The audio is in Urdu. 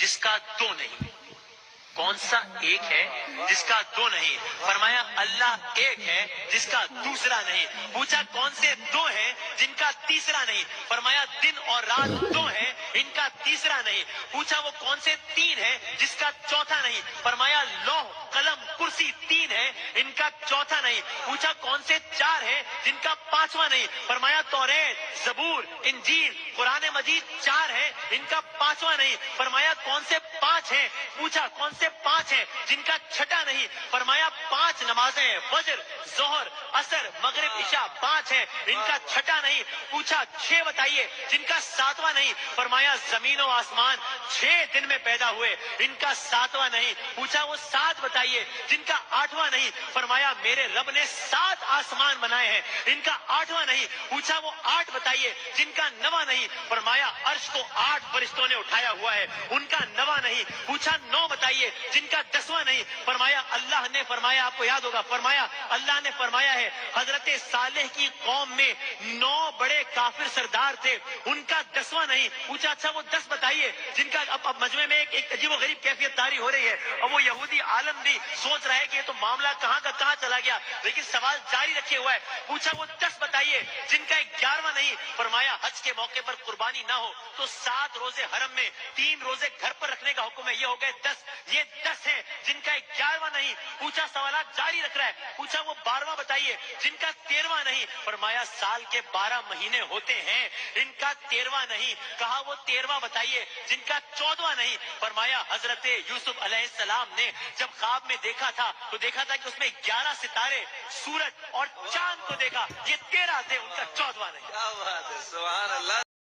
جس کا دو نہیں؟ کون سا ایک ہے جس کا دو نہیں؟ فرمایا اللہ ایک ہے جس کا دوسرا نہیں۔ پوچھا کون سے دو ہیں جن کا تیسرا نہیں؟ فرمایا دن اور رات دو ہیں، ان کا تیسرا نہیں۔ پوچھا وہ کون سے تین ہیں جس کا چوتھا نہیں؟ فرمایا لوح قلم کرسی تین ہے، ان کا چوتھا نہیں۔ پوچھا کون سے چار ہیں جن کا پانچواں نہیں؟ فرمایا توریت، زبور، انجیل، قرآن مجید چار ہیں، ان کا پانچواں نہیں۔ فرمایا کون سے پانچ ہیں؟ پوچھا کون سے پانچ ہیں جن کا چھٹا نہیں؟ فرمایا پانچ نمازیں ہیں، فجر، ظہر، عصر، مغرب، عشاء پانچ ہیں، ان کا چھٹا نہیں۔ پوچھا چھ بتائیے جن کا ساتواں نہیں؟ فرمایا زمین و آسمان 6 دن میں پیدا ہوئے، ان کا ساتواں نہیں۔ پوچھا وہ 7 بتائیے جن کا آٹھواں نہیں؟ فرمایا میرے رب نے 7 آسمان بنائے ہیں، ان کا آٹھواں نہیں۔ پوچھا وہ 8 بتائیے جن کا نواں نہیں؟ فرمایا عرش کو 8 فرشتوں نے اٹھایا ہوا ہے، ان کا نواں نہیں۔ پوچھا 9 بتائیے جن کا 10واں نہیں؟ فرمایا اللہ نے فرمایا، آپ کو یاد ہوگا، فرمایا اللہ نے فرمایا ہے حضرت صالح کی قوم میں 9 بڑے کافر سردار تھے، ان کا 10واں نہیں۔ پوچھا اچھا وہ 10 بتائیے جن کا اب مجمع میں ایک عجیب و غریب کیفیت طاری ہو رہی ہے، اور وہ یہودی عالم بھی سوچ رہا ہے کہ یہ تو معاملہ کہاں کا کہاں چلا گیا، لیکن سوال جاری رکھے ہوا ہے۔ پوچھا وہ 10 بتائیے جن کا 11واں نہیں؟ فرمایا حج کے موقع پر قربانی نہ ہو تو 7 روزے حرم میں، 3 روزے گھر پر رکھنے کا حکم ہے، یہ ہو گئے 10۔ یہ 10 ہیں جن کا 11واں نہیں۔ پوچھا سوالات جاری رکھ رہا ہے۔ پوچھا وہ 12واں بتائیے جن کا 13واں نہیں؟ فرمایا سال کے 12 مہینے ہوتے ہیں، ان کا 13واں نہیں۔ کہا وہ 13واں بتائیے جن کا 14واں نہیں؟ فرمایا حضرت یوسف علیہ السلام نے جب خواب میں دیکھا تھا تو دیکھا تھا کہ اس میں 11 ستارے، سورج اور چاند کو دیکھا، یہ 13 تھے، ان کا 14واں نہیں۔ کیا بات ہے، سبحان اللہ۔